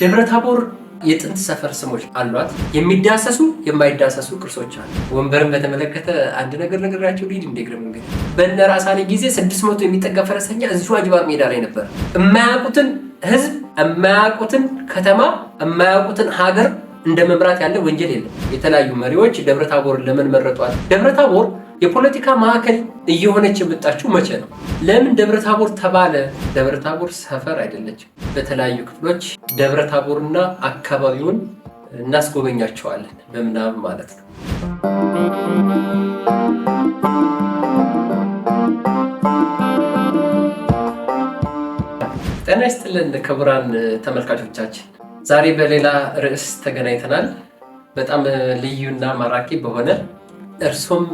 ደብረ ታቦር የጥንት ሰፈር ስሞች አሏት። የሚዳሰሱ የማይዳሰሱ ቅርሶች አሉ። ወንበርን በተመለከተ አንድ ነገር ነግራችሁ ሊድ እንደግረም እንግዲህ በነራሳኔ ጊዜ 600 የሚጠጋ ፈረሰኛ እዚሁ አጅባር ሜዳ ላይ ነበር። የማያውቁትን ህዝብ፣ የማያውቁትን ከተማ፣ የማያውቁትን ሀገር እንደ መምራት ያለ ወንጀል የለም። የተለያዩ መሪዎች ደብረ ታቦርን ለምን መረጧል? ደብረ ታቦር የፖለቲካ ማዕከል እየሆነች የመጣችው መቼ ነው? ለምን ደብረ ታቦር ተባለ? ደብረ ታቦር ሰፈር አይደለችም። በተለያዩ ክፍሎች ደብረ ታቦርና አካባቢውን እናስጎበኛቸዋለን በምናብ ማለት ነው። ጤና ይስጥልን ክቡራን ተመልካቾቻችን፣ ዛሬ በሌላ ርዕስ ተገናኝተናል። በጣም ልዩና ማራኪ በሆነ እርሱም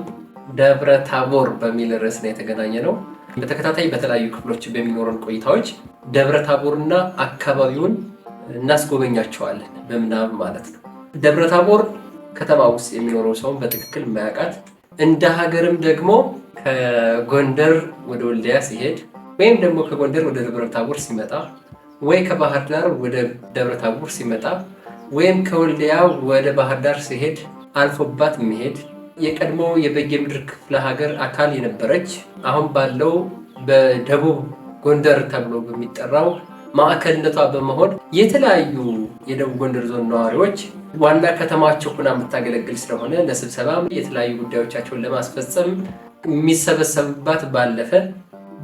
ደብረ ታቦር በሚል ርዕስ ነው የተገናኘ ነው። በተከታታይ በተለያዩ ክፍሎች በሚኖረን ቆይታዎች ደብረ ታቦርና አካባቢውን እናስጎበኛቸዋለን በምናብ ማለት ነው። ደብረ ታቦር ከተማ ውስጥ የሚኖረው ሰውን በትክክል የማያውቃት፣ እንደ ሀገርም ደግሞ ከጎንደር ወደ ወልዲያ ሲሄድ ወይም ደግሞ ከጎንደር ወደ ደብረ ታቦር ሲመጣ ወይ ከባህር ዳር ወደ ደብረ ታቦር ሲመጣ ወይም ከወልዲያ ወደ ባህር ዳር ሲሄድ አልፎባት የሚሄድ የቀድሞ የበጌምድር ክፍለ ሀገር አካል የነበረች አሁን ባለው በደቡብ ጎንደር ተብሎ በሚጠራው ማዕከልነቷ በመሆን የተለያዩ የደቡብ ጎንደር ዞን ነዋሪዎች ዋና ከተማቸው ሆና የምታገለግል ስለሆነ ለስብሰባ የተለያዩ ጉዳዮቻቸውን ለማስፈጸም የሚሰበሰብባት ባለፈ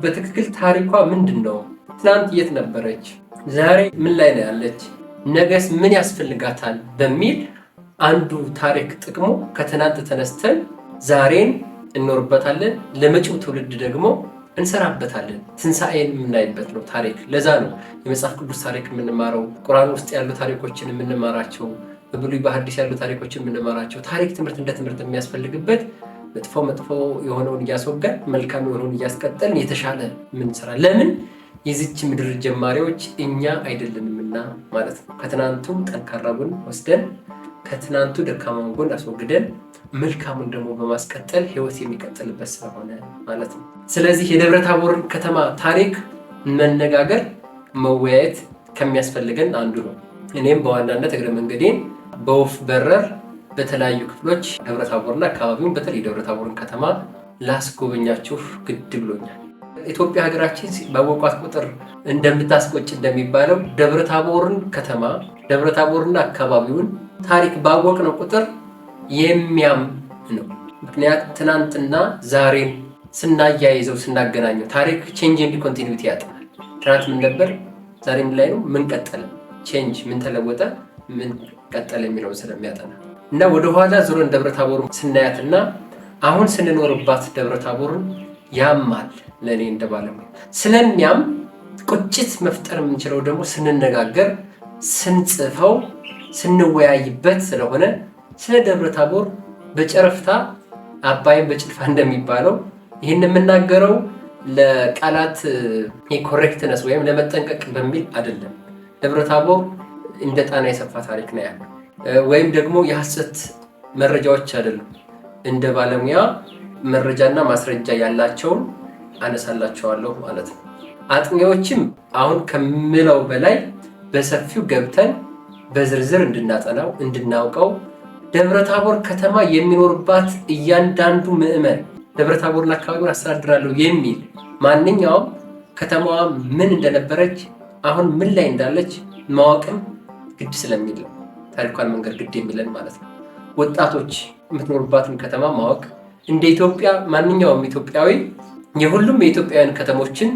በትክክል ታሪኳ ምንድን ነው? ትናንት የት ነበረች? ዛሬ ምን ላይ ነው ያለች? ነገስ ምን ያስፈልጋታል? በሚል አንዱ ታሪክ ጥቅሙ ከትናንት ተነስተን ዛሬን እንኖርበታለን፣ ለመጪው ትውልድ ደግሞ እንሰራበታለን። ትንሣኤን የምናይበት ነው ታሪክ። ለዛ ነው የመጽሐፍ ቅዱስ ታሪክ የምንማረው፣ ቁርአን ውስጥ ያሉ ታሪኮችን የምንማራቸው፣ በብሉይ በሐዲስ ያሉ ታሪኮችን የምንማራቸው። ታሪክ ትምህርት እንደ ትምህርት የሚያስፈልግበት መጥፎ የሆነውን እያስወጋን መልካም የሆነውን እያስቀጠልን የተሻለ የምንሰራ። ለምን? የዚች ምድር ጀማሪዎች እኛ አይደለንምና ማለት ነው። ከትናንቱ ጠንካራ ጎን ወስደን ከትናንቱ ደካማውን ጎን አስወግደን መልካሙን ደግሞ በማስቀጠል ህይወት የሚቀጥልበት ስለሆነ ማለት ነው። ስለዚህ የደብረ ታቦርን ከተማ ታሪክ መነጋገር መወያየት ከሚያስፈልገን አንዱ ነው። እኔም በዋናነት እግረ መንገዴን በወፍ በረር በተለያዩ ክፍሎች ደብረ ታቦርና አካባቢውን በተለይ ደብረ ታቦርን ከተማ ላስጎበኛችሁ ግድ ብሎኛል። ኢትዮጵያ ሀገራችን ባወቋት ቁጥር እንደምታስቆጭ እንደሚባለው ደብረ ታቦርን ከተማ ደብረ ታቦርና አካባቢውን ታሪክ ባወቅነው ቁጥር የሚያም ነው። ምክንያት ትናንትና ዛሬን ስናያይዘው ስናገናኘው ታሪክ ቼንጅ ኤንድ ኮንቲኒዩቲ ያጠናል። ትናንት ምን ነበር? ዛሬ ምን ላይ ነው? ምን ቀጠለ? ቼንጅ ምን ተለወጠ? ምን ቀጠለ የሚለውን ስለሚያጠና እና ወደኋላ ዙረን ደብረ ታቦርን ስናያትና አሁን ስንኖርባት ደብረ ታቦርን ያማል። ለእኔ እንደባለሙያ ስለሚያም ቁጭት መፍጠር የምንችለው ደግሞ ስንነጋገር፣ ስንጽፈው፣ ስንወያይበት ስለሆነ ስለ ደብረ ታቦር በጨረፍታ አባይን በጭልፋ እንደሚባለው ይህን የምናገረው ለቃላት የኮሬክትነስ ወይም ለመጠንቀቅ በሚል አይደለም። ደብረ ታቦር እንደ ጣና የሰፋ ታሪክ ነው ያለው፣ ወይም ደግሞ የሐሰት መረጃዎች አይደሉም። እንደ ባለሙያ መረጃና ማስረጃ ያላቸውን አነሳላቸዋለሁ ማለት ነው። አጥኚዎችም አሁን ከምለው በላይ በሰፊው ገብተን በዝርዝር እንድናጠናው እንድናውቀው ደብረ ታቦር ከተማ የሚኖርባት እያንዳንዱ ምዕመን ደብረ ታቦርና አካባቢውን አስተዳድራለሁ የሚል ማንኛውም ከተማዋ ምን እንደነበረች አሁን ምን ላይ እንዳለች ማወቅም ግድ ስለሚል ነው ታሪኳን መንገድ ግድ የሚለን ማለት ነው። ወጣቶች የምትኖርባትን ከተማ ማወቅ እንደ ኢትዮጵያ ማንኛውም ኢትዮጵያዊ የሁሉም የኢትዮጵያውያን ከተሞችን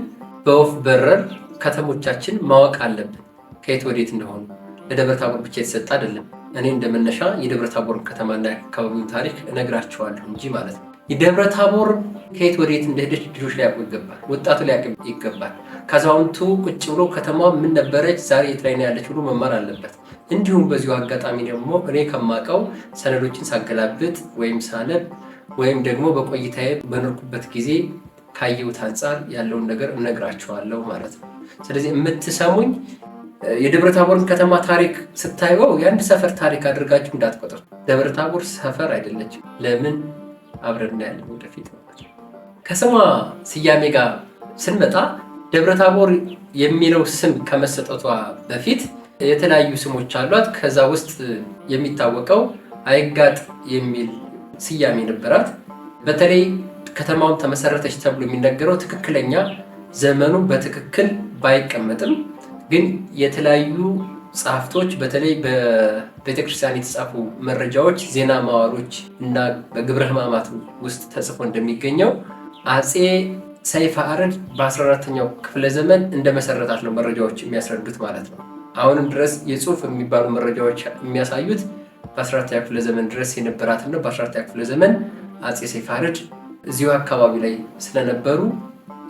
በወፍ በረር ከተሞቻችን ማወቅ አለብን። ከየት ወዴት እንደሆኑ ለደብረ ታቦር ብቻ የተሰጠ አይደለም። እኔ እንደመነሻ የደብረ ታቦርን ከተማና አካባቢውን ታሪክ እነግራቸዋለሁ እንጂ ማለት ነው። የደብረ ታቦር ከየት ወዴት እንደሄደች ልጆች ሊያውቁ ይገባል፣ ወጣቱ ሊያውቅ ይገባል። ከአዛውንቱ ቁጭ ብሎ ከተማዋ ምን ነበረች፣ ዛሬ የት ላይ ነው ያለች ብሎ መማር አለበት። እንዲሁም በዚሁ አጋጣሚ ደግሞ እኔ ከማውቀው ሰነዶችን ሳገላብጥ ወይም ሳነብ ወይም ደግሞ በቆይታዬ በኖርኩበት ጊዜ ካየሁት አንጻር ያለውን ነገር እነግራቸዋለሁ ማለት ነው። ስለዚህ የምትሰሙኝ የደብረ ታቦርን ከተማ ታሪክ ስታየው የአንድ ሰፈር ታሪክ አድርጋችሁ እንዳትቆጥሩ። ደብረ ታቦር ሰፈር አይደለችም። ለምን? አብረን ያለን ወደፊት ነው። ከስሟ ስያሜ ጋር ስንመጣ ደብረ ታቦር የሚለው ስም ከመሰጠቷ በፊት የተለያዩ ስሞች አሏት። ከዛ ውስጥ የሚታወቀው አይጋጥ የሚል ስያሜ ነበራት። በተለይ ከተማውን ተመሰረተች ተብሎ የሚነገረው ትክክለኛ ዘመኑ በትክክል ባይቀመጥም ግን የተለያዩ ጸሐፍቶች በተለይ በቤተክርስቲያን የተጻፉ መረጃዎች፣ ዜና ማዋሮች እና በግብረ ሕማማት ውስጥ ተጽፎ እንደሚገኘው አፄ ሰይፈ አርድ በ14ኛው ክፍለ ዘመን እንደመሰረታት ነው መረጃዎች የሚያስረዱት ማለት ነው። አሁንም ድረስ የጽሁፍ የሚባሉ መረጃዎች የሚያሳዩት በ14ኛው ክፍለ ዘመን ድረስ የነበራትና በ14ኛው ክፍለ ዘመን አፄ ሰይፈ አርድ እዚሁ አካባቢ ላይ ስለነበሩ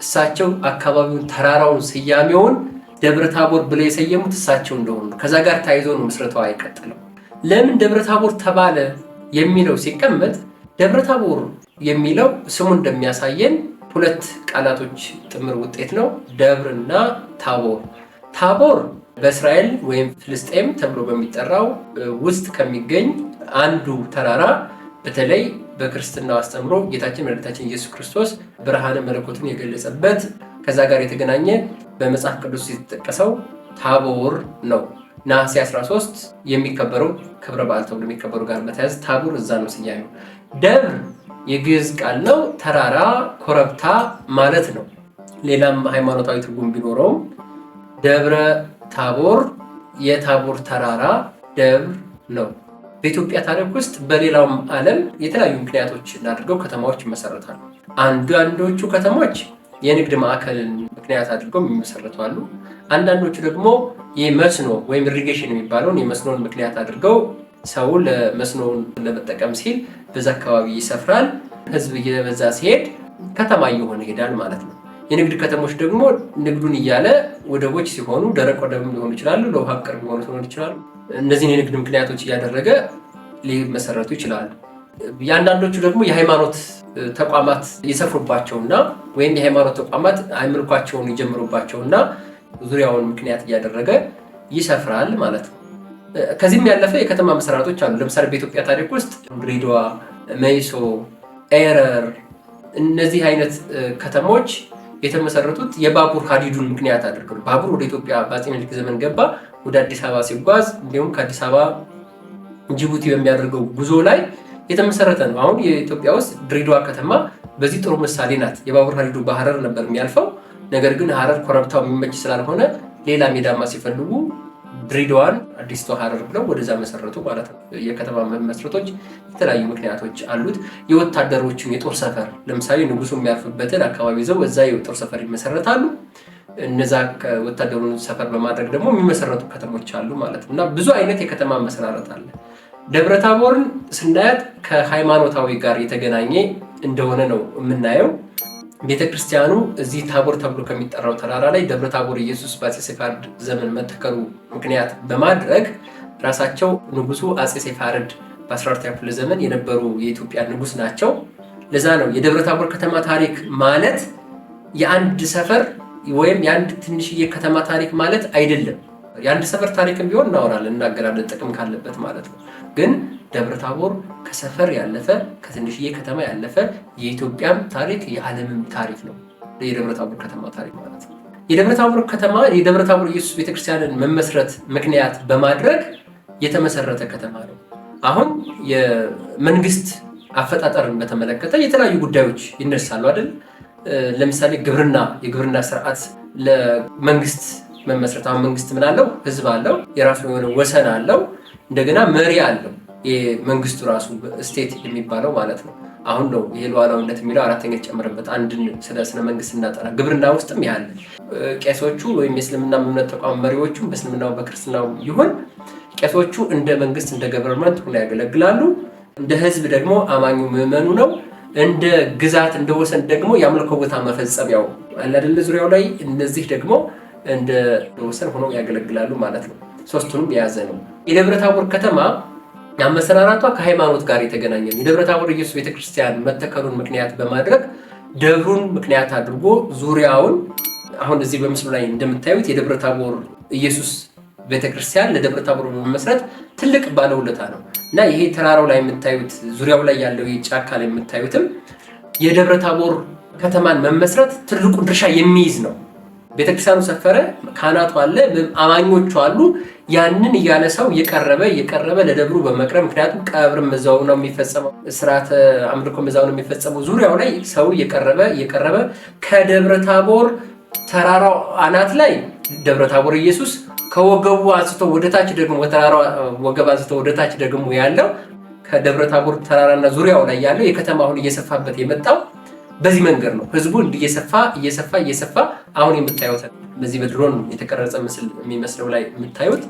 እሳቸው አካባቢውን ተራራውን ስያሜውን ደብረ ታቦር ብለው የሰየሙት እሳቸው እንደሆኑ ከዛ ጋር ታይዞ ነው ምስረታው አይቀጥለው። ለምን ደብረ ታቦር ተባለ የሚለው ሲቀመጥ ደብረ ታቦር የሚለው ስሙ እንደሚያሳየን ሁለት ቃላቶች ጥምር ውጤት ነው፣ ደብርና ታቦር። ታቦር በእስራኤል ወይም ፍልስጤም ተብሎ በሚጠራው ውስጥ ከሚገኝ አንዱ ተራራ በተለይ በክርስትናው አስተምሮ ጌታችን መድኃኒታችን ኢየሱስ ክርስቶስ ብርሃነ መለኮትን የገለጸበት ከዛ ጋር የተገናኘ በመጽሐፍ ቅዱስ የተጠቀሰው ታቦር ነው። ነሐሴ 13 የሚከበረው ክብረ በዓል ተብሎ የሚከበሩ ጋር በተያያዘ ታቦር እዛ ነው ስያሜው። ደብር የግዕዝ ቃል ነው፣ ተራራ ኮረብታ ማለት ነው። ሌላም ሃይማኖታዊ ትርጉም ቢኖረውም ደብረ ታቦር የታቦር ተራራ ደብር ነው። በኢትዮጵያ ታሪክ ውስጥ በሌላውም ዓለም የተለያዩ ምክንያቶች አድርገው ከተማዎች ይመሰረታሉ። አንዳንዶቹ ከተሞች የንግድ ማዕከልን ምክንያት አድርገው የሚመሰረቱ አሉ። አንዳንዶቹ ደግሞ የመስኖ ወይም ኢሪጌሽን የሚባለውን የመስኖን ምክንያት አድርገው ሰው ለመስኖውን ለመጠቀም ሲል በዛ አካባቢ ይሰፍራል። ህዝብ እየበዛ ሲሄድ ከተማ እየሆነ ይሄዳል ማለት ነው። የንግድ ከተሞች ደግሞ ንግዱን እያለ ወደቦች ሲሆኑ ደረቅ ወደብ ሊሆኑ ይችላሉ፣ ለውሃ ቅርብ ሊሆኑ ይችላሉ። እነዚህን የንግድ ምክንያቶች እያደረገ ሊመሰረቱ ይችላሉ። የአንዳንዶቹ ደግሞ የሃይማኖት ተቋማት ይሰፍሩባቸውና ወይም የሃይማኖት ተቋማት አምልኳቸውን ይጀምሩባቸውና ዙሪያውን ምክንያት እያደረገ ይሰፍራል ማለት ነው። ከዚህም ያለፈ የከተማ መሰረቶች አሉ። ለምሳሌ በኢትዮጵያ ታሪክ ውስጥ ድሬዳዋ፣ መይሶ፣ ኤረር እነዚህ አይነት ከተሞች የተመሰረቱት የባቡር ሀዲዱን ምክንያት አድርገው ባቡር ወደ ኢትዮጵያ በአፄ ምኒልክ ዘመን ገባ። ወደ አዲስ አበባ ሲጓዝ እንዲሁም ከአዲስ አበባ ጅቡቲ በሚያደርገው ጉዞ ላይ የተመሰረተ ነው። አሁን የኢትዮጵያ ውስጥ ድሬዳዋ ከተማ በዚህ ጥሩ ምሳሌ ናት። የባቡር ሀዲዱ በሐረር ነበር የሚያልፈው። ነገር ግን ሐረር ኮረብታው የሚመች ስላልሆነ ሌላ ሜዳማ ሲፈልጉ ድሬዳዋን አዲስቷ ሐረር ብለው ወደዛ መሰረቱ ማለት ነው። የከተማ መመስረቶች የተለያዩ ምክንያቶች አሉት። የወታደሮችን የጦር ሰፈር ለምሳሌ ንጉሱ የሚያርፍበትን አካባቢ ይዘው እዛ የጦር ሰፈር ይመሰረታሉ። እነዛ ወታደሩን ሰፈር በማድረግ ደግሞ የሚመሰረቱ ከተሞች አሉ ማለት ነው። እና ብዙ አይነት የከተማ መሰራረት አለ። ደብረ ታቦርን ስናያት ከሃይማኖታዊ ጋር የተገናኘ እንደሆነ ነው የምናየው። ቤተክርስቲያኑ እዚህ ታቦር ተብሎ ከሚጠራው ተራራ ላይ ደብረ ታቦር ኢየሱስ በአፄ ሰይፈ አርድ ዘመን መተከሉ ምክንያት በማድረግ ራሳቸው ንጉሱ አፄ ሰይፈ አርድ በ14ኛው ክፍለ ዘመን የነበሩ የኢትዮጵያ ንጉስ ናቸው። ለዛ ነው የደብረ ታቦር ከተማ ታሪክ ማለት የአንድ ሰፈር ወይም የአንድ ትንሽዬ ከተማ ታሪክ ማለት አይደለም። የአንድ ሰፈር ታሪክም ቢሆን እናወራለን፣ እናገራለን ጥቅም ካለበት ማለት ነው። ግን ደብረ ታቦር ከሰፈር ያለፈ ከትንሽዬ ከተማ ያለፈ የኢትዮጵያም ታሪክ የዓለምም ታሪክ ነው የደብረ ታቦር ከተማ ታሪክ ማለት ነው። የደብረ ታቦር ከተማ የደብረ ታቦር ኢየሱስ ቤተክርስቲያንን መመስረት ምክንያት በማድረግ የተመሰረተ ከተማ ነው። አሁን የመንግስት አፈጣጠርን በተመለከተ የተለያዩ ጉዳዮች ይነሳሉ አይደል? ለምሳሌ የግብርና ስርዓት ለመንግስት መመስረት። አሁን መንግስት ምን አለው? ህዝብ አለው፣ የራሱ የሆነ ወሰን አለው፣ እንደገና መሪ አለው። የመንግስቱ ራሱ ስቴት የሚባለው ማለት ነው። አሁን ነው ይሄ ሉዓላዊነት የሚለው አራተኛ የተጨመረበት አንድን ስለ መንግስት እናጠና። ግብርና ውስጥም ያለ ቄሶቹ ወይም የእስልምና እምነት ተቋም መሪዎቹ በእስልምናው በክርስትናው ይሁን ቄሶቹ እንደ መንግስት እንደ ገቨርንመንት ሆነው ያገለግላሉ። እንደ ህዝብ ደግሞ አማኙ ምዕመኑ ነው። እንደ ግዛት እንደ ወሰን ደግሞ የአምልኮ ቦታ መፈጸሚያው አለ አይደል? ዙሪያው ላይ እነዚህ ደግሞ እንደ ወሰን ሆነው ያገለግላሉ ማለት ነው። ሶስቱንም የያዘ ነው። የደብረ ታቦር ከተማ አመሰራራቷ ከሃይማኖት ጋር የተገናኘ ነው። የደብረ ታቦር ኢየሱስ ቤተክርስቲያን መተከሉን ምክንያት በማድረግ ደብሩን ምክንያት አድርጎ ዙሪያውን አሁን እዚህ በምስሉ ላይ እንደምታዩት የደብረ ታቦር ኢየሱስ ቤተክርስቲያን ለደብረ ታቦር መመስረት ትልቅ ባለውለታ ነው እና ይሄ ተራራው ላይ የምታዩት ዙሪያው ላይ ያለው ጫካ ላይ የምታዩትም የደብረ ታቦር ከተማን መመስረት ትልቁን ድርሻ የሚይዝ ነው። ቤተክርስቲያኑ ሰፈረ፣ ካህናቱ አለ፣ አማኞቹ አሉ። ያንን እያለ ሰው እየቀረበ ለደብሩ በመቅረብ ምክንያቱም ቀብርም እዛው ነው የሚፈጸመው፣ ስርዓተ አምልኮም እዛው ነው የሚፈጸመው። ዙሪያው ላይ ሰው እየቀረበ ከደብረ ታቦር ተራራው አናት ላይ ደብረ ታቦር ኢየሱስ ከወገቡ አንስቶ ወደታች ደግሞ ከተራራው ወገብ አንስቶ ወደታች ደግሞ ያለው ከደብረ ታቦር ተራራና ዙሪያው ላይ ያለው የከተማውን እየሰፋበት የመጣው በዚህ መንገድ ነው። ህዝቡ እየሰፋ አሁን የምታዩት በዚህ በድሮን የተቀረጸ ምስል የሚመስለው ላይ የምታዩት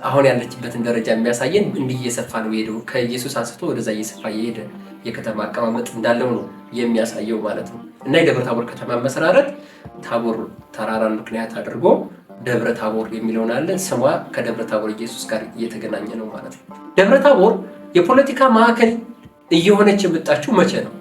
አሁን ያለችበትን ደረጃ የሚያሳየን እንዲህ እየሰፋ ነው የሄደው። ከኢየሱስ አንስቶ ወደዛ እየሰፋ የሄደ የከተማ አቀማመጥ እንዳለው ነው የሚያሳየው ማለት ነው። እና የደብረ ታቦር ከተማ መሰራረት ታቦር ተራራን ምክንያት አድርጎ ደብረ ታቦር የሚለውን አለ። ስሟ ከደብረ ታቦር ኢየሱስ ጋር እየተገናኘ ነው ማለት ነው። ደብረ ታቦር የፖለቲካ ማዕከል እየሆነች የመጣችው መቼ ነው?